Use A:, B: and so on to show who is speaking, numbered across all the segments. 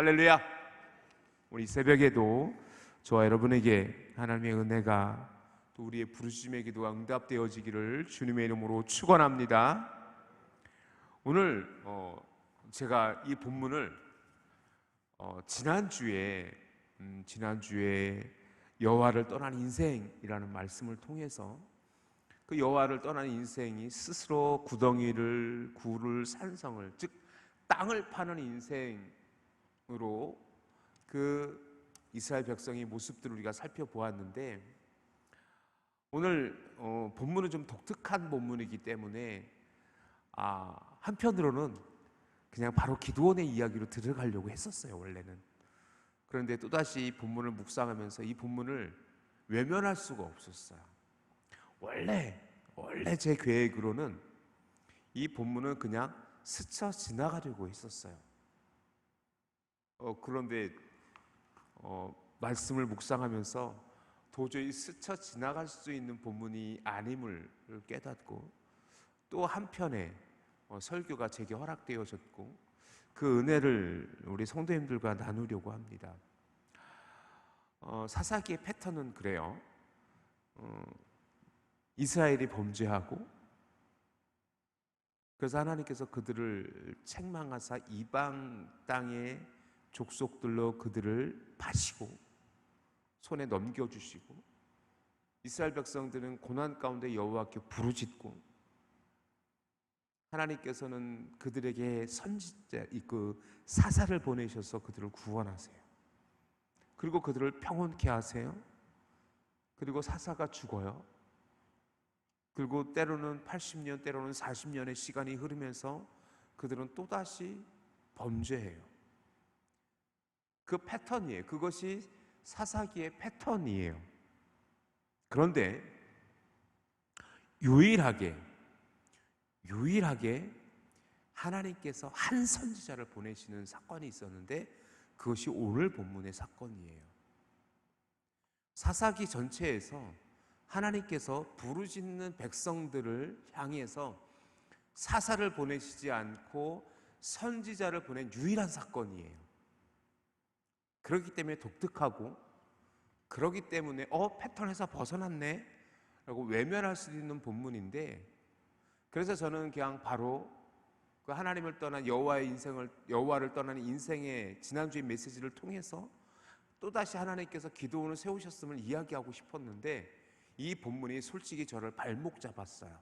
A: 할렐루야. 우리 새벽에도 저와 여러분에게 하나님의 은혜가 또 우리의 부르심의 기도가 응답되어지기를 주님의 이름으로 축원합니다. 오늘 제가 이 본문을 지난주에 여호와를 떠난 인생이라는 말씀을 통해서 그 여호와를 떠난 인생이 스스로 구덩이를 굴을 산성을 즉 땅을 파는 인생으로 그 이스라엘 백성의 모습들을 우리가 살펴보았는데, 오늘 본문은 좀 독특한 본문이기 때문에 한편으로는 그냥 바로 기드온의 이야기로 들어가려고 했었어요 원래는. 그런데 또다시 본문을 묵상하면서 이 본문을 외면할 수가 없었어요. 원래 제 계획으로는 이 본문은 그냥 스쳐 지나가려고 했었어요. 그런데 말씀을 묵상하면서 도저히 스쳐 지나갈 수 있는 본문이 아님을 깨닫고, 또 한편에 설교가 제게 허락되어졌고 그 은혜를 우리 성도님들과 나누려고 합니다. 사사기의 패턴은 그래요. 이스라엘이 범죄하고 그래서 하나님께서 그들을 책망하사 이방 땅의 족속들로 그들을 파시고 손에 넘겨주시고, 이스라엘 백성들은 고난 가운데 여호와께 부르짖고, 하나님께서는 그들에게 선지자 그 사사를 보내셔서 그들을 구원하세요. 그리고 그들을 평온케 하세요. 그리고 사사가 죽어요. 그리고 때로는 80년 때로는 40년의 시간이 흐르면서 그들은 또다시 범죄해요. 그 패턴이에요. 그것이 사사기의 패턴이에요. 그런데 유일하게 하나님께서 한 선지자를 보내시는 사건이 있었는데, 그것이 오늘 본문의 사건이에요. 사사기 전체에서 하나님께서 부르짖는 백성들을 향해서 사사를 보내시지 않고 선지자를 보낸 유일한 사건이에요. 그렇기 때문에 독특하고, 그렇기 때문에 패턴에서 벗어났네 라고 외면할 수 있는 본문인데, 그래서 저는 그냥 바로 그 하나님을 떠난 여호와를 떠난 인생의 지난주의 메시지를 통해서 또다시 하나님께서 기드온을 세우셨음을 이야기하고 싶었는데, 이 본문이 솔직히 저를 발목 잡았어요.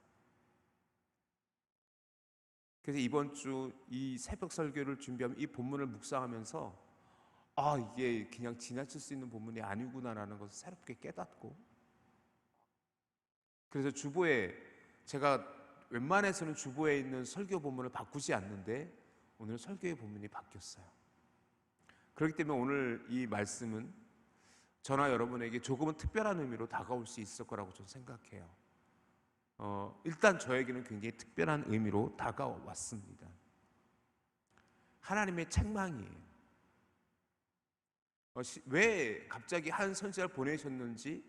A: 그래서 이번 주 이 새벽 설교를 준비하면 이 본문을 묵상하면서 이게 그냥 지나칠 수 있는 본문이 아니구나라는 것을 새롭게 깨닫고, 그래서 주보에 제가 웬만해서는 주보에 있는 설교 본문을 바꾸지 않는데 오늘 설교의 본문이 바뀌었어요. 그렇기 때문에 오늘 이 말씀은 저나 여러분에게 조금은 특별한 의미로 다가올 수 있을 거라고 저는 생각해요. 일단 저에게는 굉장히 특별한 의미로 다가왔습니다. 하나님의 책망이에요. 왜 갑자기 한 선지자를 보내셨는지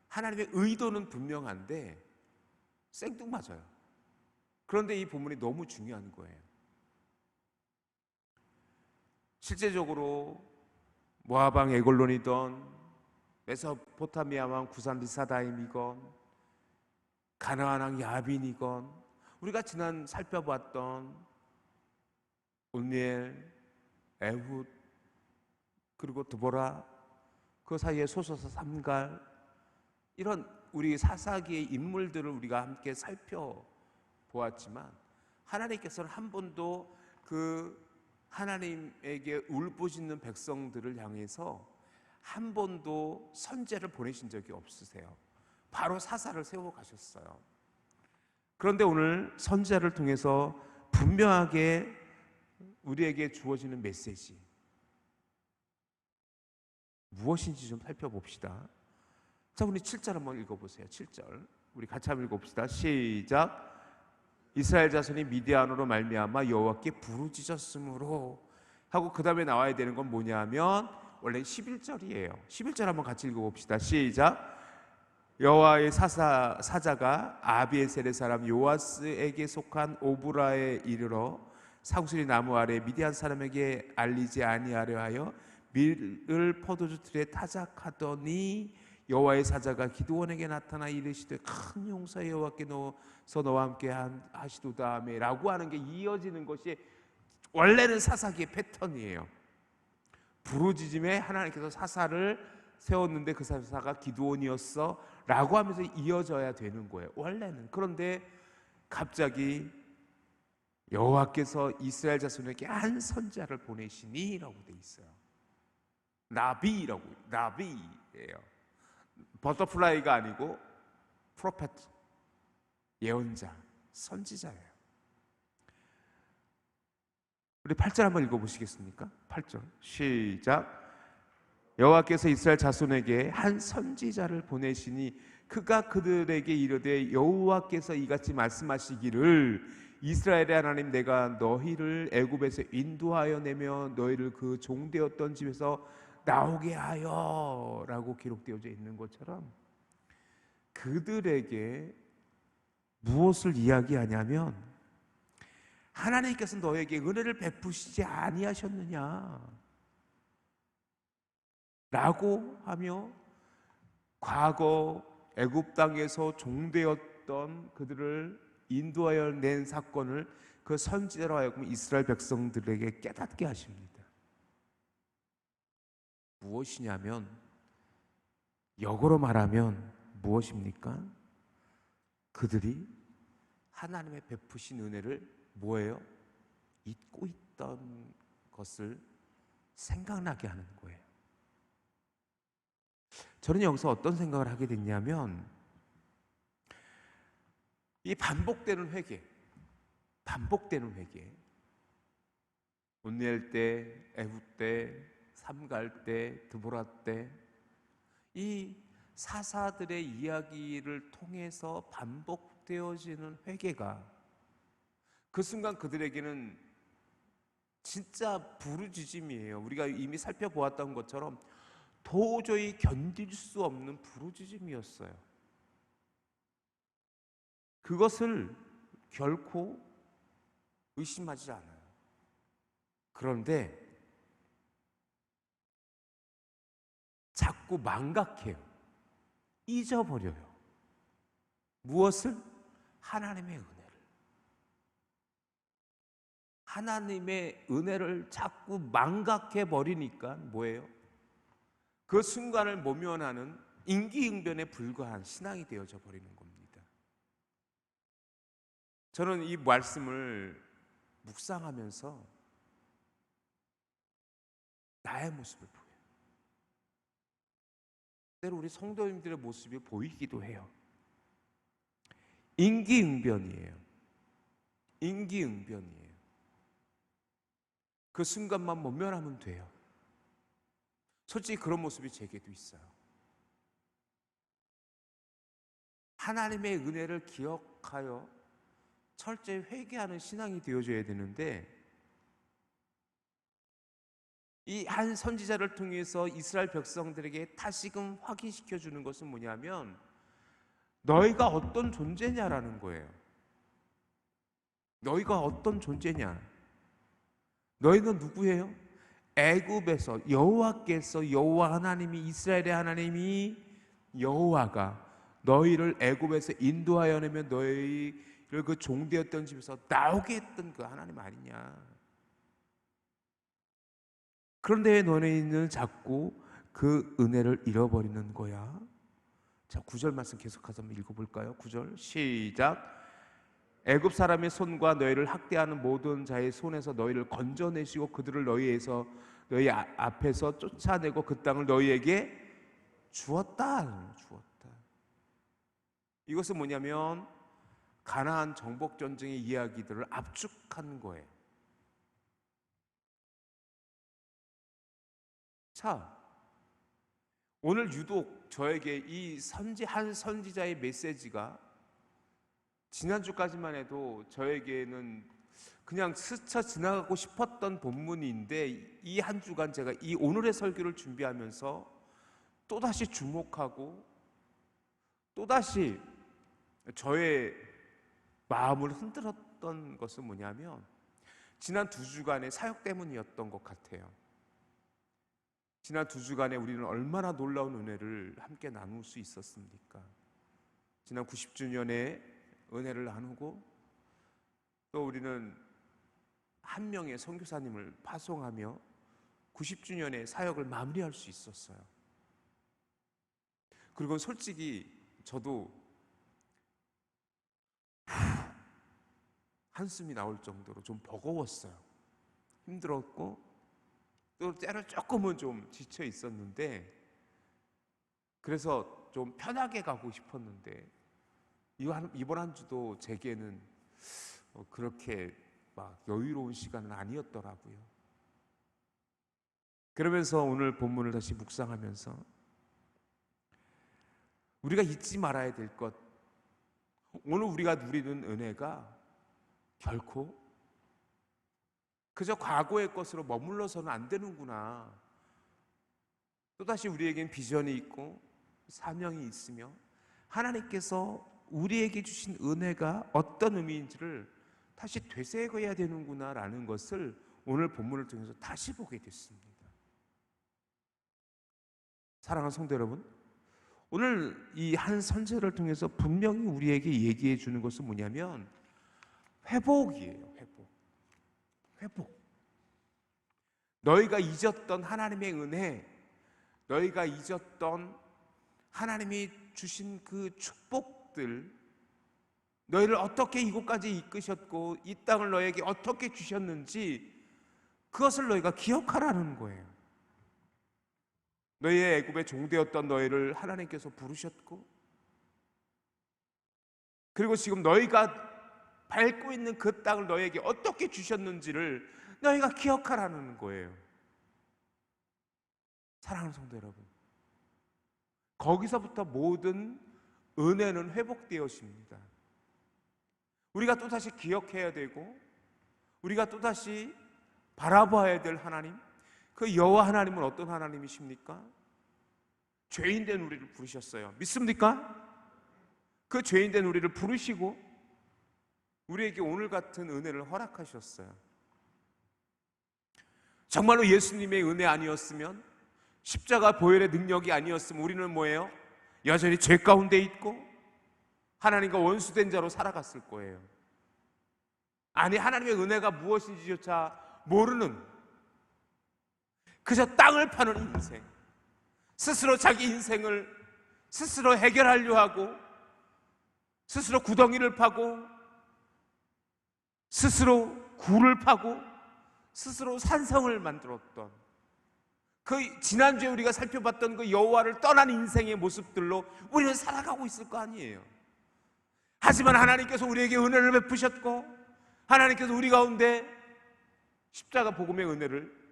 A: 하나님의 의도는 분명한데 생뚱맞아요. 그런데 이 본문이 너무 중요한 거예요. 실제적으로 모압왕 에글론이던 메소포타미아 왕 구산 리사다임이건 가나안 왕 야빈이건 우리가 지난 살펴봤던 온니엘, 에훗, 그리고 드보라, 그 사이에 소서사 삼갈, 이런 우리 사사기의 인물들을 우리가 함께 살펴보았지만 하나님께서는 한 번도 그 하나님에게 울부짖는 백성들을 향해서 한 번도 선지자를 보내신 적이 없으세요. 바로 사사를 세워 가셨어요. 그런데 오늘 선지자를 통해서 분명하게 우리에게 주어지는 메시지 무엇인지 좀 살펴봅시다. 자, 우리 7절 한번 읽어보세요. 7절 우리 같이 한번 읽어봅시다. 시작. 이스라엘 자손이 미디안으로 말미암아 여호와께 부르짖었으므로 하고 그 다음에 나와야 되는 건 뭐냐면 원래 11절이에요. 11절 한번 같이 읽어봅시다. 시작. 여호와의 사자가 아비에셀의 사람 요아스에게 속한 오브라에 이르러 상수리 나무 아래 미디안 사람에게 알리지 아니하려 하여 밀을 포도주 틀에 타작하더니 여호와의 사자가 기드온에게 나타나 이르시되 큰 용사의 여호와께서 너와 함께 하시도다메 라고 하는 게 이어지는 것이 원래는 사사기의 패턴이에요. 부르짖음에 하나님께서 사사를 세웠는데 그 사사가 기드온이었어 라고 하면서 이어져야 되는 거예요, 원래는. 그런데 갑자기 여호와께서 이스라엘 자손에게 한 선지자를 보내시니 라고 돼 있어요. 나비라고, 나비예요. 버터플라이가 아니고 프로페트, 예언자, 선지자예요. 우리 8절 한번 읽어보시겠습니까? 8절 시작. 여호와께서 이스라엘 자손에게 한 선지자를 보내시니 그가 그들에게 이르되 여호와께서 이같이 말씀하시기를 이스라엘의 하나님 내가 너희를 애굽에서 인도하여 내며 너희를 그 종되었던 집에서 나오게 하여 라고 기록되어져 있는 것처럼 그들에게 무엇을 이야기하냐면 하나님께서 너에게 은혜를 베푸시지 아니하셨느냐 라고 하며 과거 애굽 땅에서 종되었던 그들을 인도하여 낸 사건을 그 선지자로 하여금 이스라엘 백성들에게 깨닫게 하십니다. 무엇이냐면, 역으로 말하면 무엇입니까? 그들이 하나님의 베푸신 은혜를 뭐예요? 잊고 있던 것을 생각나게 하는 거예요. 저는 여기서 어떤 생각을 하게 됐냐면 이 반복되는 회개, 온니엘 때, 에훗 때, 삼갈 때, 드보라 때, 이 사사들의 이야기를 통해서 반복되어지는 회개가 그 순간 그들에게는 진짜 부르짖음이에요. 우리가 이미 살펴보았던 것처럼 도저히 견딜 수 없는 부르짖음이었어요. 그것을 결코 의심하지 않아요. 그런데 자꾸 망각해요. 잊어버려요. 무엇을? 하나님의 은혜를. 하나님의 은혜를 자꾸 망각해버리니까 뭐예요? 그 순간을 모면하는 임기응변에 불과한 신앙이 되어져 버리는 겁니다. 저는 이 말씀을 묵상하면서 나의 모습을 보여요. 때로 우리 성도님들의 모습이 보이기도 해요. 임기응변이에요. 임기응변이에요. 그 순간만 모면하면 돼요. 솔직히 그런 모습이 제게도 있어요. 하나님의 은혜를 기억하여 철저히 회개하는 신앙이 되어줘야 되는데 이 한 선지자를 통해서 이스라엘 백성들에게 다시금 확인시켜 주는 것은 뭐냐면 너희가 어떤 존재냐라는 거예요. 너희가 어떤 존재냐? 너희는 누구예요? 애굽에서 여호와께서, 여호와 하나님이, 이스라엘의 하나님이 여호와가 너희를 애굽에서 인도하여 내며 너희를 그 종되었던 집에서 나오게 했던 그 하나님 아니냐. 그런데 왜 너희는 자꾸 그 은혜를 잃어버리는 거야? 자, 9절 말씀 계속해서 한번 읽어볼까요? 9절 시작. 애굽 사람의 손과 너희를 학대하는 모든 자의 손에서 너희를 건져내시고 그들을 너희 앞에서 쫓아내고 그 땅을 너희에게 주었다. 이것은 뭐냐면 가나안 정복 전쟁의 이야기들을 압축한 거예요. 자, 오늘 유독 저에게 이 한 선지자의 메시지가 지난주까지만 해도 저에게는 그냥 스쳐 지나가고 싶었던 본문인데 이 한 주간 제가 이 오늘의 설교를 준비하면서 또다시 주목하고 또다시 저의 마음을 흔들었던 것은 뭐냐면 지난 2주간의 사역 때문이었던 것 같아요. 지난 2주간에 우리는 얼마나 놀라운 은혜를 함께 나눌 수 있었습니까? 지난 90주년의 은혜를 나누고, 또 우리는 한 명의 선교사님을 파송하며 90주년의 사역을 마무리할 수 있었어요. 그리고 솔직히 저도 한숨이 나올 정도로 좀 버거웠어요. 힘들었고 또 때로 조금은 좀 지쳐 있었는데, 그래서 좀 편하게 가고 싶었는데 이번 한 주도 제게는 그렇게 막 여유로운 시간은 아니었더라고요. 그러면서 오늘 본문을 다시 묵상하면서 우리가 잊지 말아야 될 것, 오늘 우리가 누리는 은혜가 결코 그저 과거의 것으로 머물러서는 안 되는구나. 또다시 우리에겐 비전이 있고 사명이 있으며 하나님께서 우리에게 주신 은혜가 어떤 의미인지를 다시 되새겨야 되는구나라는 것을 오늘 본문을 통해서 다시 보게 됐습니다. 사랑하는 성도 여러분, 오늘 이 한 선지자를 통해서 분명히 우리에게 얘기해 주는 것은 뭐냐면 회복이에요. 회복. 너희가 잊었던 하나님의 은혜, 너희가 잊었던 하나님이 주신 그 축복들, 너희를 어떻게 이곳까지 이끄셨고 이 땅을 너희에게 어떻게 주셨는지 그것을 너희가 기억하라는 거예요. 너희의 애굽의 종되었던 너희를 하나님께서 부르셨고, 그리고 지금 너희가 밟고 있는 그 땅을 너희에게 어떻게 주셨는지를 너희가 기억하라는 거예요. 사랑하는 성도 여러분, 거기서부터 모든 은혜는 회복되어집니다. 우리가 또다시 기억해야 되고 우리가 또다시 바라봐야 될 하나님, 그 여호와 하나님은 어떤 하나님이십니까? 죄인된 우리를 부르셨어요. 믿습니까? 그 죄인된 우리를 부르시고 우리에게 오늘 같은 은혜를 허락하셨어요. 정말로 예수님의 은혜 아니었으면, 십자가 보혈의 능력이 아니었으면 우리는 뭐예요? 여전히 죄 가운데 있고 하나님과 원수된 자로 살아갔을 거예요. 아니, 하나님의 은혜가 무엇인지조차 모르는, 그저 땅을 파는 인생, 스스로 자기 인생을 스스로 해결하려 하고 스스로 구덩이를 파고 스스로 굴을 파고 스스로 산성을 만들었던, 그 지난주에 우리가 살펴봤던 그 여호와를 떠난 인생의 모습들로 우리는 살아가고 있을 거 아니에요. 하지만 하나님께서 우리에게 은혜를 베푸셨고, 하나님께서 우리 가운데 십자가 복음의 은혜를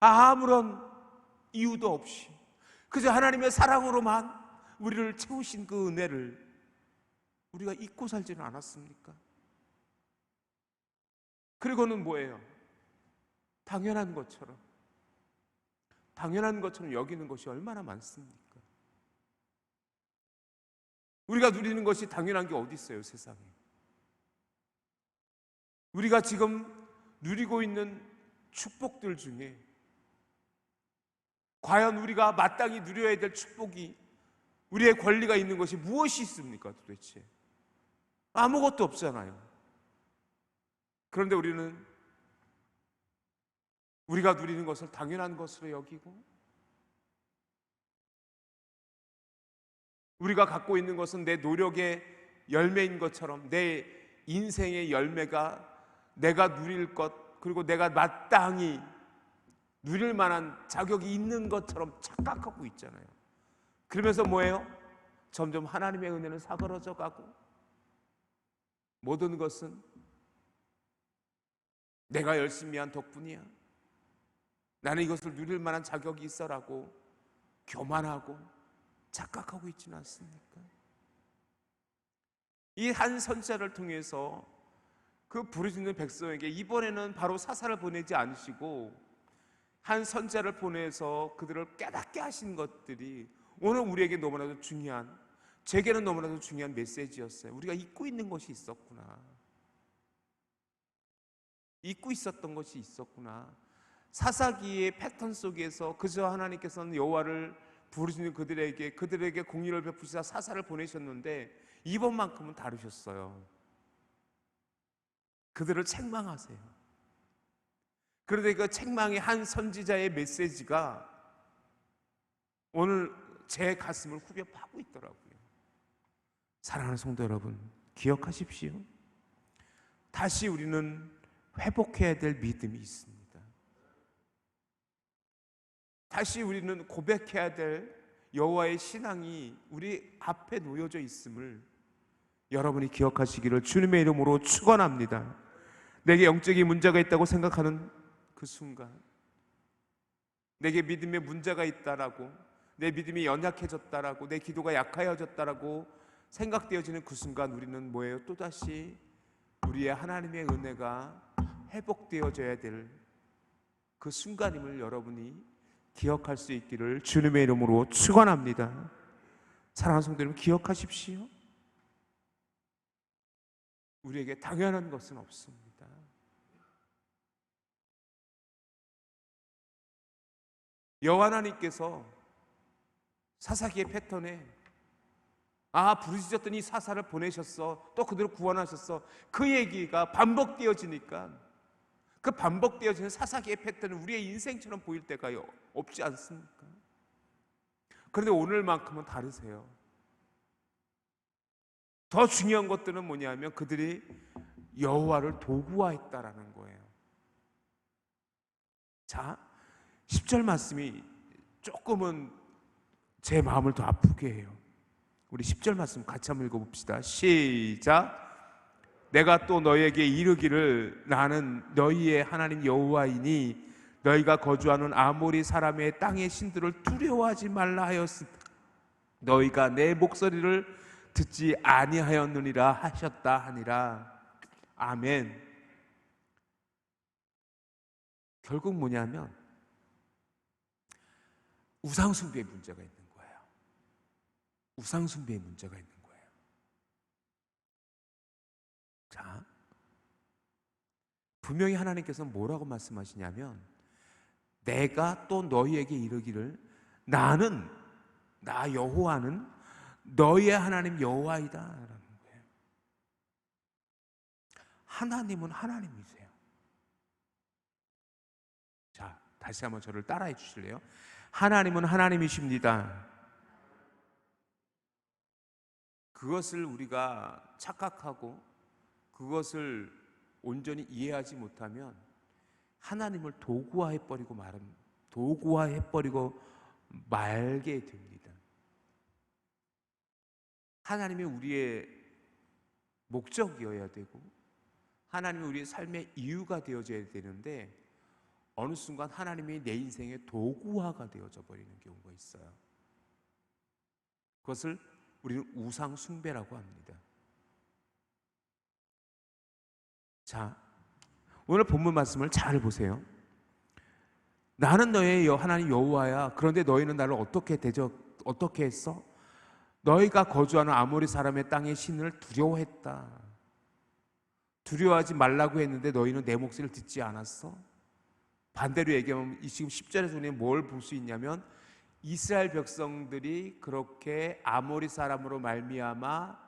A: 아무런 이유도 없이 그저 하나님의 사랑으로만 우리를 채우신 그 은혜를 우리가 잊고 살지는 않았습니까? 그리고는 뭐예요? 당연한 것처럼 여기는 것이 얼마나 많습니까? 우리가 누리는 것이 당연한 게 어디 있어요, 세상에? 우리가 지금 누리고 있는 축복들 중에 과연 우리가 마땅히 누려야 될 축복이, 우리의 권리가 있는 것이 무엇이 있습니까, 도대체? 아무것도 없잖아요. 그런데 우리는 우리가 누리는 것을 당연한 것으로 여기고, 우리가 갖고 있는 것은 내 노력의 열매인 것처럼, 내 인생의 열매가 내가 누릴 것, 그리고 내가 마땅히 누릴 만한 자격이 있는 것처럼 착각하고 있잖아요. 그러면서 뭐예요? 점점 하나님의 은혜는 사그러져 가고, 모든 것은 내가 열심히 한 덕분이야, 나는 이것을 누릴 만한 자격이 있어라고 교만하고 착각하고 있지는 않습니까? 이 한 선지자를 통해서 그 부르짖는 백성에게 이번에는 바로 사사를 보내지 않으시고 한 선지자를 보내서 그들을 깨닫게 하신 것들이 오늘 우리에게 너무나도 중요한 제게는 너무나도 중요한 메시지였어요. 우리가 잊고 있는 것이 있었구나. 잊고 있었던 것이 있었구나. 사사기의 패턴 속에서 그저 하나님께서는 여호와를 부르시는 그들에게 공의를 베푸시사 사사를 보내셨는데 이번만큼은 다르셨어요. 그들을 책망하세요. 그런데 그 책망의 한 선지자의 메시지가 오늘 제 가슴을 후벼 파고 있더라고요. 사랑하는 성도 여러분, 기억하십시오. 다시 우리는 회복해야 될 믿음이 있습니다. 다시 우리는 고백해야 될 여호와의 신앙이 우리 앞에 놓여져 있음을 여러분이 기억하시기를 주님의 이름으로 축원합니다. 내게 영적인 문제가 있다고 생각하는 그 순간, 내게 믿음에 문제가 있다라고, 내 믿음이 연약해졌다라고, 내 기도가 약하여졌다라고 생각되어지는 그 순간 우리는 뭐예요? 또다시 우리의 하나님의 은혜가 회복되어져야 될 그 순간임을 여러분이 기억할 수 있기를 주님의 이름으로 축원합니다. 사랑하는 성도 여러분, 기억하십시오. 우리에게 당연한 것은 없습니다. 여호와 하나님께서 사사기의 패턴에 부르짖었더니 사사를 보내셨어, 또 그들을 구원하셨어, 그 얘기가 반복되어지니까 그 반복되어지는 사사기의 패턴은 우리의 인생처럼 보일 때가 없지 않습니까? 그런데 오늘만큼은 다르세요. 더 중요한 것들은 뭐냐면 그들이 여호와를 도구화했다라는 거예요. 자, 10절 말씀이 조금은 제 마음을 더 아프게 해요. 우리 10절 말씀 같이 한번 읽어봅시다. 시작. 내가 또 너희에게 이르기를 나는 너희의 하나님 여호와이니 너희가 거주하는 아모리 사람의 땅의 신들을 두려워하지 말라 하였으니 너희가 내 목소리를 듣지 아니하였느니라 하셨다 하니라. 아멘. 결국 뭐냐면 우상숭배의 문제가 있는 거예요. 우상숭배의 문제가 있는 거예요. 자, 분명히 하나님께서는 뭐라고 말씀하시냐면 내가 또 너희에게 이르기를 나는, 나 여호와는 너희의 하나님 여호와이다 라는 거예요. 하나님은 하나님이세요. 자, 다시 한번 저를 따라해 주실래요? 하나님은 하나님이십니다. 그것을 우리가 착각하고 그것을 온전히 이해하지 못하면 하나님을 도구화해버리고 말게 됩니다. 하나님이 우리의 목적이어야 되고 하나님이 우리의 삶의 이유가 되어져야 되는데 어느 순간 하나님이 내 인생의 도구화가 되어져 버리는 경우가 있어요. 그것을 우리는 우상 숭배라고 합니다. 자, 오늘 본문 말씀을 잘 보세요. 나는 너의 하나님 여호와야. 그런데 너희는 나를 어떻게 했어? 너희가 거주하는 아모리 사람의 땅의 신을 두려워했다. 두려워하지 말라고 했는데 너희는 내 목소리를 듣지 않았어? 반대로 얘기하면 지금 10절에서 우리는 뭘 볼 수 있냐면 이스라엘 백성들이 그렇게 아모리 사람으로 말미암아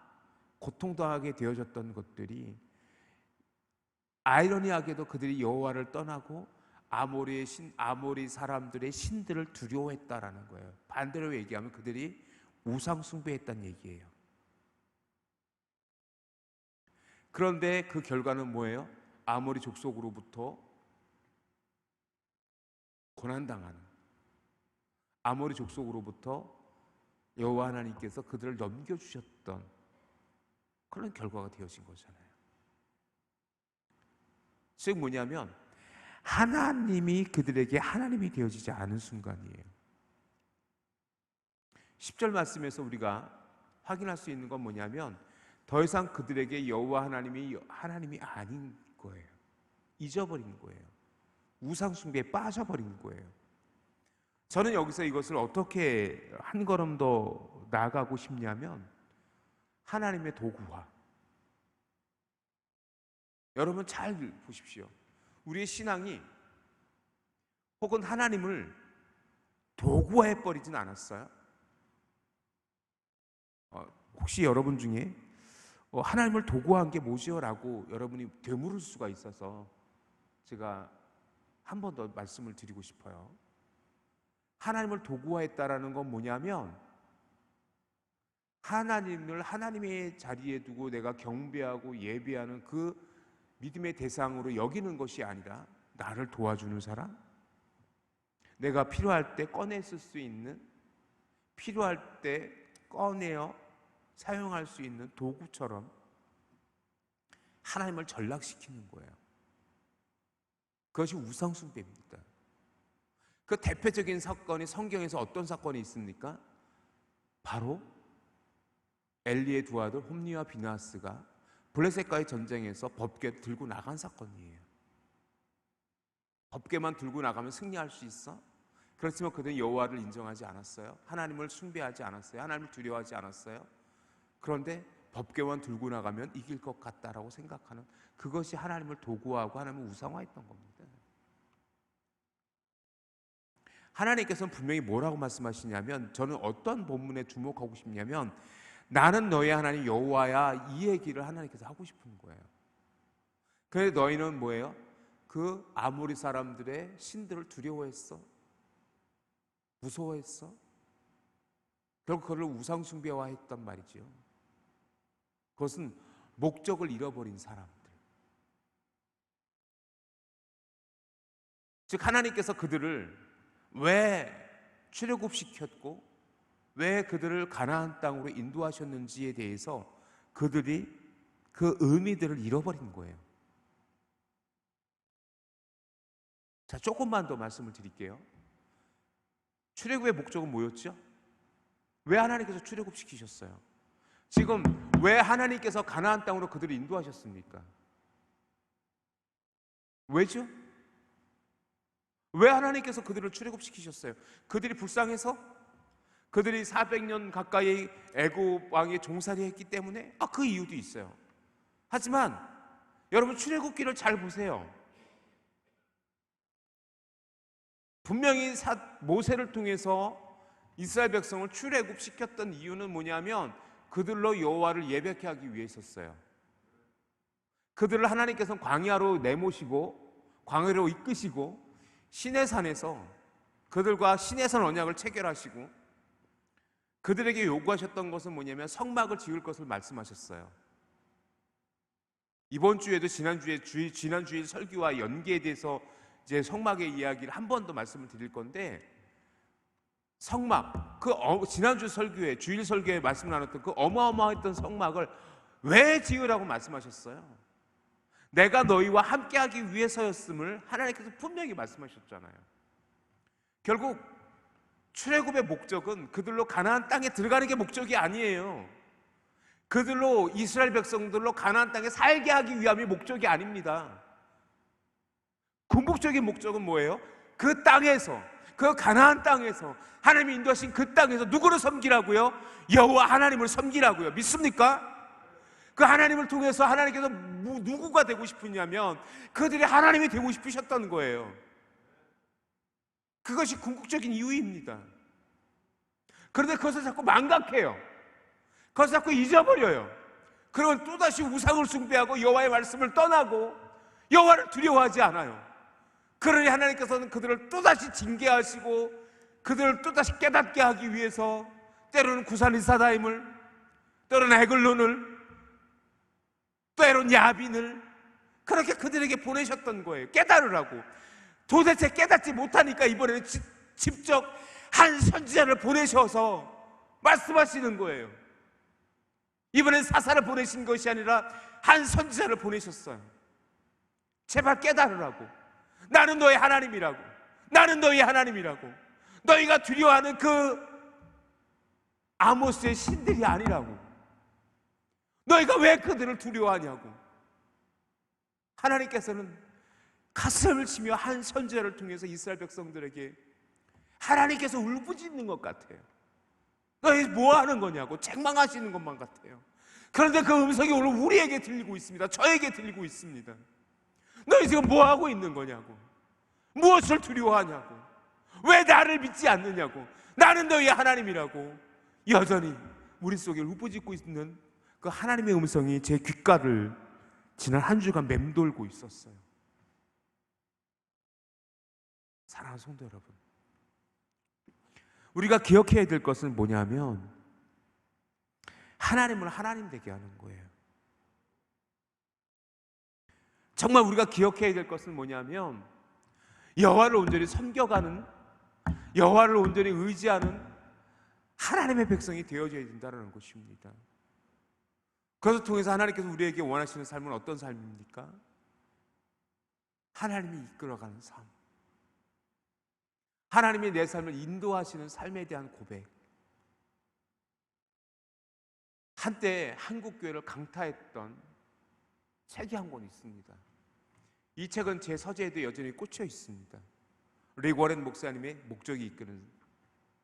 A: 고통당하게 되어졌던 것들이 아이러니하게도 그들이 여호와를 떠나고 아모리 사람들의 신들을 두려워했다라는 거예요. 반대로 얘기하면 그들이 우상 숭배했다는 얘기예요. 그런데 그 결과는 뭐예요? 아모리 족속으로부터 고난당하는, 아모리 족속으로부터 여호와 하나님께서 그들을 넘겨주셨던 그런 결과가 되어진 거잖아요. 즉 뭐냐면 하나님이 그들에게 하나님이 되어지지 않은 순간이에요. 10절 말씀에서 우리가 확인할 수 있는 건 뭐냐면 더 이상 그들에게 여호와 하나님이 아닌 거예요. 잊어버린 거예요. 우상 숭배에 빠져버린 거예요. 저는 여기서 이것을 어떻게 한 걸음 더 나아가고 싶냐면 하나님의 도구화. 여러분 잘 보십시오. 우리의 신앙이 혹은 하나님을 도구화해버리진 않았어요. 혹시 여러분 중에 하나님을 도구화한 게 뭐지요? 라고 여러분이 되물을 수가 있어서 제가 한 번 더 말씀을 드리고 싶어요. 하나님을 도구화했다라는 건 뭐냐면, 하나님을 하나님의 자리에 두고 내가 경배하고 예배하는 그 믿음의 대상으로 여기는 것이 아니라 나를 도와주는 사람, 내가 필요할 때 꺼내 쓸 수 있는, 필요할 때 꺼내어 사용할 수 있는 도구처럼 하나님을 전락시키는 거예요. 그것이 우상숭배입니다. 그 대표적인 사건이 성경에서 어떤 사건이 있습니까? 바로 엘리의 두 아들 홈니와 비나스가 블레셋과의 전쟁에서 법궤 들고 나간 사건이에요. 법궤만 들고 나가면 승리할 수 있어? 그렇지만 그들은 여호와를 인정하지 않았어요. 하나님을 숭배하지 않았어요. 하나님을 두려워하지 않았어요. 그런데 법궤만 들고 나가면 이길 것 같다라고 생각하는, 그것이 하나님을 도구화하고 하나님을 우상화했던 겁니다. 하나님께서는 분명히 뭐라고 말씀하시냐면, 저는 어떤 본문에 주목하고 싶냐면, 나는 너희 하나님 여호와야, 이 얘기를 하나님께서 하고 싶은 거예요. 그래서 너희는 뭐예요? 그 아모리 사람들의 신들을 두려워했어, 무서워했어. 결국 그걸 우상 숭배화했단 말이죠. 그것은 목적을 잃어버린 사람들. 즉 하나님께서 그들을 왜 출애굽시켰고 왜 그들을 가나안 땅으로 인도하셨는지에 대해서 그들이 그 의미들을 잃어버린 거예요. 자, 조금만 더 말씀을 드릴게요. 출애굽의 목적은 뭐였죠? 왜 하나님께서 출애굽시키셨어요? 지금 왜 하나님께서 가나안 땅으로 그들을 인도하셨습니까? 왜죠? 왜 하나님께서 그들을 출애굽시키셨어요? 그들이 불쌍해서? 그들이 400년 가까이 애굽 왕의 종살이 했기 때문에? 그 이유도 있어요. 하지만 여러분 출애굽기를 잘 보세요. 분명히 모세를 통해서 이스라엘 백성을 출애굽시켰던 이유는 뭐냐면 그들로 여호와를 예배케 하기 위해서였어요. 그들을 하나님께서는 광야로 내모시고 광야로 이끄시고 시내산에서 그들과 시내산 언약을 체결하시고 그들에게 요구하셨던 것은 뭐냐면 성막을 지을 것을 말씀하셨어요. 이번 주에도 지난주일 설교와 연계에 대해서 이제 성막의 이야기를 한 번 더 말씀을 드릴 건데, 성막, 지난주 설교에 주일 설교에 말씀 나눴던 그 어마어마했던 성막을 왜 지으라고 말씀하셨어요? 내가 너희와 함께하기 위해서였음을 하나님께서 분명히 말씀하셨잖아요. 결국 출애굽의 목적은 그들로 가나안 땅에 들어가는 게 목적이 아니에요. 그들로 이스라엘 백성들로 가나안 땅에 살게 하기 위함이 목적이 아닙니다. 궁극적인 목적은 뭐예요? 그 땅에서, 그 가나안 땅에서 하나님이 인도하신 그 땅에서 누구를 섬기라고요? 여호와 하나님을 섬기라고요. 믿습니까? 그 하나님을 통해서 하나님께서 누구가 되고 싶으냐면 그들이 하나님이 되고 싶으셨다는 거예요. 그것이 궁극적인 이유입니다. 그런데 그것을 자꾸 망각해요. 그것을 자꾸 잊어버려요. 그러면 또다시 우상을 숭배하고 여호와의 말씀을 떠나고 여호와를 두려워하지 않아요. 그러니 하나님께서는 그들을 또다시 징계하시고 그들을 또다시 깨닫게 하기 위해서 때로는 구산리사다임을, 때로는 에글론을, 때로는 야빈을 그렇게 그들에게 보내셨던 거예요. 깨달으라고. 도대체 깨닫지 못하니까 이번에는 직접 한 선지자를 보내셔서 말씀하시는 거예요. 이번엔 사사를 보내신 것이 아니라 한 선지자를 보내셨어요. 제발 깨달으라고. 나는 너의 하나님이라고. 나는 너의 하나님이라고. 너희가 두려워하는 그 아모스의 신들이 아니라고. 너희가 왜 그들을 두려워하냐고. 하나님께서는 가슴을 치며 한 선지자를 통해서 이스라엘 백성들에게 하나님께서 울부짖는 것 같아요. 너희 뭐 하는 거냐고. 책망하시는 것만 같아요. 그런데 그 음성이 오늘 우리에게 들리고 있습니다. 저에게 들리고 있습니다. 너희 지금 뭐 하고 있는 거냐고, 무엇을 두려워하냐고, 왜 나를 믿지 않느냐고, 나는 너희의 하나님이라고. 여전히 우리 속에 울부짖고 있는 그 하나님의 음성이 제 귓가를 지난 한 주간 맴돌고 있었어요. 사랑하는 성도 여러분, 우리가 기억해야 될 것은 뭐냐면 하나님을 하나님 되게 하는 거예요. 정말 우리가 기억해야 될 것은 뭐냐면 여호와를 온전히 섬겨가는, 여호와를 온전히 의지하는 하나님의 백성이 되어져야 된다는 것입니다. 그것을 통해서 하나님께서 우리에게 원하시는 삶은 어떤 삶입니까? 하나님이 이끌어가는 삶, 하나님이 내 삶을 인도하시는 삶에 대한 고백. 한때 한국교회를 강타했던 책이 한 권 있습니다. 이 책은 제 서재에도 여전히 꽂혀 있습니다. 릭 워렌 목사님의 목적이 이끄는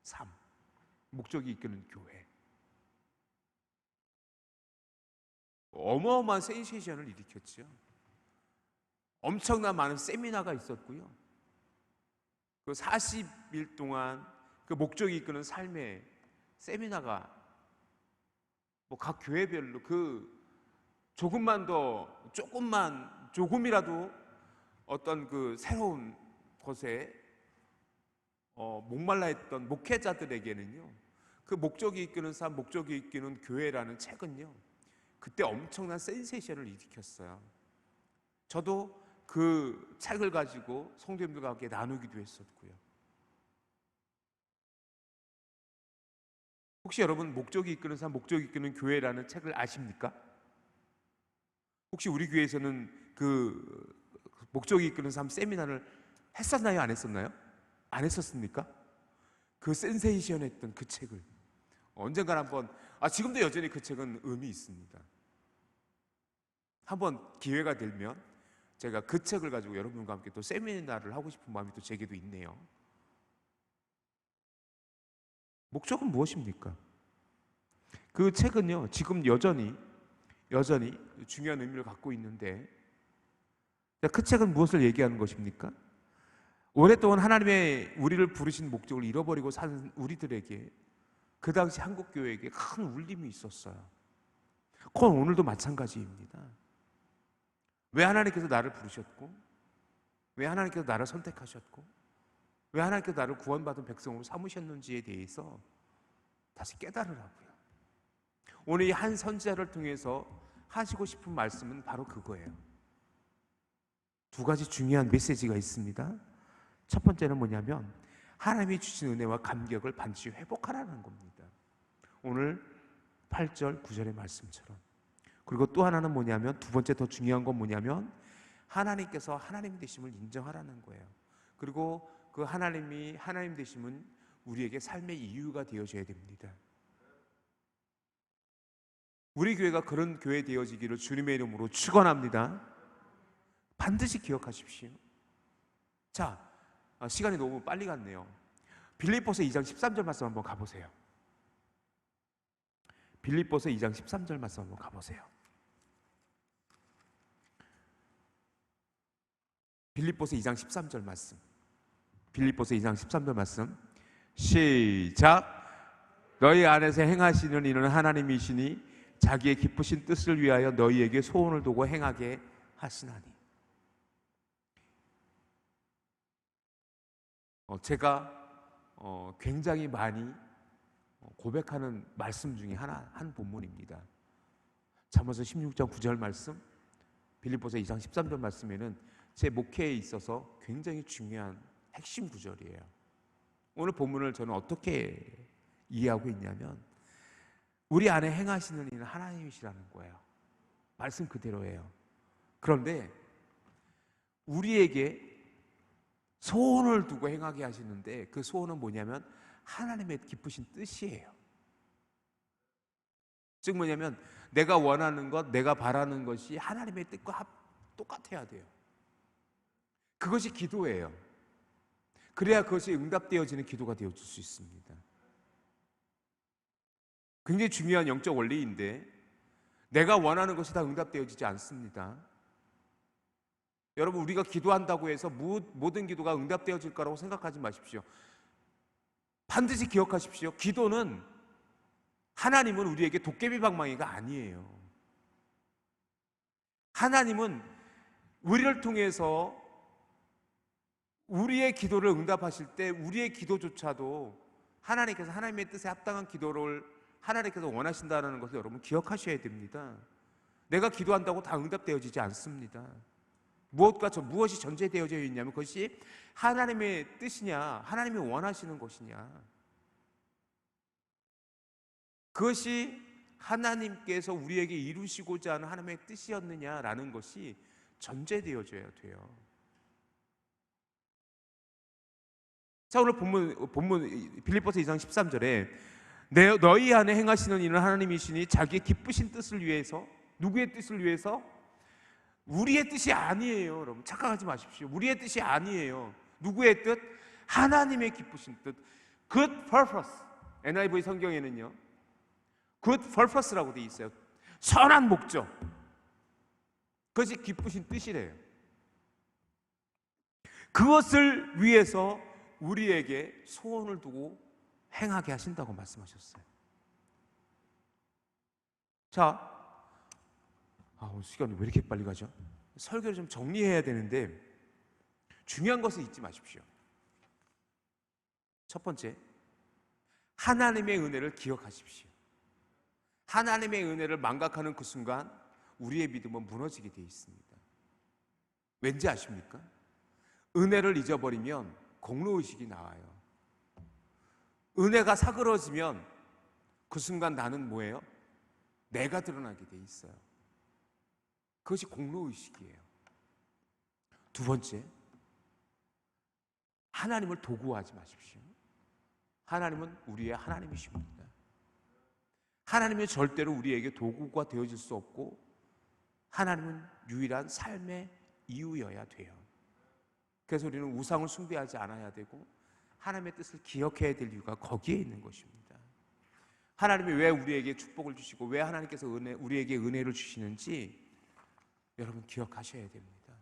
A: 삶, 목적이 이끄는 교회. 어마어마한 센세이션을 일으켰죠. 엄청난 많은 세미나가 있었고요. 그 40일 동안 그 목적이 이끄는 삶의 세미나가 각 교회별로 그 조금이라도 어떤 그 새로운 것에 목말라 했던 목회자들에게는요, 그 목적이 이끄는 삶, 목적이 이끄는 교회라는 책은요, 그때 엄청난 센세이션을 일으켰어요. 저도 그 책을 가지고 성도님들과 함께 나누기도 했었고요. 혹시 여러분 목적이 이끄는 삶, 목적이 이끄는 교회라는 책을 아십니까? 혹시 우리 교회에서는 그 목적이 이끄는 삶 세미나를 했었나요? 안 했었나요? 안 했었습니까? 그 센세이션 했던 그 책을 언젠가 한번, 지금도 여전히 그 책은 의미 있습니다. 한번 기회가 되면 제가 그 책을 가지고 여러분과 함께 또 세미나를 하고 싶은 마음이 또 제게도 있네요. 목적은 무엇입니까? 그 책은요, 지금 여전히 중요한 의미를 갖고 있는데, 그 책은 무엇을 얘기하는 것입니까? 오랫동안 하나님의 우리를 부르신 목적을 잃어버리고 사는 우리들에게, 그 당시 한국교회에게 큰 울림이 있었어요. 그건 오늘도 마찬가지입니다. 왜 하나님께서 나를 부르셨고, 왜 하나님께서 나를 선택하셨고, 왜 하나님께서 나를 구원받은 백성으로 삼으셨는지에 대해서 다시 깨달으라고요. 오늘 이 한 선지자를 통해서 하시고 싶은 말씀은 바로 그거예요. 두 가지 중요한 메시지가 있습니다. 첫 번째는 뭐냐면 하나님이 주신 은혜와 감격을 반드시 회복하라는 겁니다. 오늘 8절, 9절의 말씀처럼. 그리고 또 하나는 뭐냐면, 두 번째 더 중요한 건 뭐냐면 하나님께서 하나님 되심을 인정하라는 거예요. 그리고 그 하나님이 하나님 되심은 우리에게 삶의 이유가 되어져야 됩니다. 우리 교회가 그런 교회 되어지기를 주님의 이름으로 축원합니다. 반드시 기억하십시오. 자, 시간이 너무 빨리 갔네요. 빌립보서 2장 13절 말씀 한번 가보세요. 빌립보서 2장 13절 말씀 한번 가보세요. 빌립보서 2장 13절 말씀. 빌립보서 2장 13절 말씀. 시작. 너희 안에서 행하시는 이는 하나님이시니 자기의 기쁘신 뜻을 위하여 너희에게 소원을 두고 행하게 하시나니. 제가 굉장히 많이 고백하는 말씀 중에 한 본문입니다. 잠언서 16장 9절 말씀, 빌립보서 2장 13절 말씀에는 제 목회에 있어서 굉장히 중요한 핵심 구절이에요. 오늘 본문을 저는 어떻게 이해하고 있냐면, 우리 안에 행하시는 이는 하나님이시라는 거예요. 말씀 그대로예요. 그런데 우리에게 소원을 두고 행하게 하시는데, 그 소원은 뭐냐면 하나님의 기쁘신 뜻이에요. 즉 뭐냐면 내가 원하는 것, 내가 바라는 것이 하나님의 뜻과 똑같아야 돼요. 그것이 기도예요. 그래야 그것이 응답되어지는 기도가 되어질 수 있습니다. 굉장히 중요한 영적 원리인데, 내가 원하는 것이 다 응답되어지지 않습니다. 여러분, 우리가 기도한다고 해서 모든 기도가 응답되어질 거라고 생각하지 마십시오. 반드시 기억하십시오. 기도는, 하나님은 우리에게 도깨비 방망이가 아니에요. 하나님은 우리를 통해서 우리의 기도를 응답하실 때 우리의 기도조차도 하나님께서 하나님의 뜻에 합당한 기도를 하나님께서 원하신다는 것을 여러분 기억하셔야 됩니다. 내가 기도한다고 다 응답되어지지 않습니다. 무엇이 전제되어져 있냐면 그것이 하나님의 뜻이냐, 하나님이 원하시는 것이냐, 그것이 하나님께서 우리에게 이루시고자 하는 하나님의 뜻이었느냐라는 것이 전제되어져야 돼요. 자, 오늘 본문 빌립보서 2장 13절에 너희 안에 행하시는 이는 하나님이시니 자기의 기쁘신 뜻을 위해서, 누구의 뜻을 위해서? 우리의 뜻이 아니에요. 여러분, 착각하지 마십시오. 우리의 뜻이 아니에요. 누구의 뜻? 하나님의 기쁘신 뜻. Good purpose. NIV 성경에는요, Good purpose라고 되어 있어요. 선한 목적. 그것이 기쁘신 뜻이래요. 그것을 위해서 우리에게 소원을 두고 행하게 하신다고 말씀하셨어요. 자, 오늘 시간이 왜 이렇게 빨리 가죠? 설교를 좀 정리해야 되는데 중요한 것을 잊지 마십시오. 첫 번째, 하나님의 은혜를 기억하십시오. 하나님의 은혜를 망각하는 그 순간 우리의 믿음은 무너지게 되어 있습니다. 왠지 아십니까? 은혜를 잊어버리면 공로의식이 나와요. 은혜가 사그러지면 그 순간 나는 뭐예요? 내가 드러나게 돼 있어요. 그것이 공로의식이에요. 두 번째, 하나님을 도구화하지 마십시오. 하나님은 우리의 하나님이십니다. 하나님은 절대로 우리에게 도구가 되어질 수 없고 하나님은 유일한 삶의 이유여야 돼요. 그래서 우리는 우상을 숭배하지 않아야 되고 하나님의 뜻을 기억해야 될 이유가 거기에 있는 것입니다. 하나님이 왜 우리에게 축복을 주시고 왜 하나님께서 우리에게 은혜를 주시는지 여러분 기억하셔야 됩니다.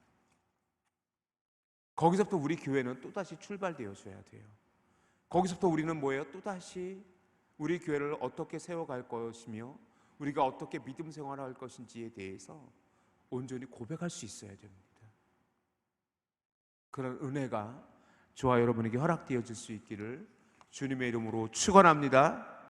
A: 거기서부터 우리 교회는 또다시 출발되어져야 돼요. 거기서부터 우리는 뭐예요? 또다시 우리 교회를 어떻게 세워갈 것이며 우리가 어떻게 믿음 생활을 할 것인지에 대해서 온전히 고백할 수 있어야 됩니다. 그런 은혜가 저와 여러분에게 허락되어질 수 있기를 주님의 이름으로 축원합니다.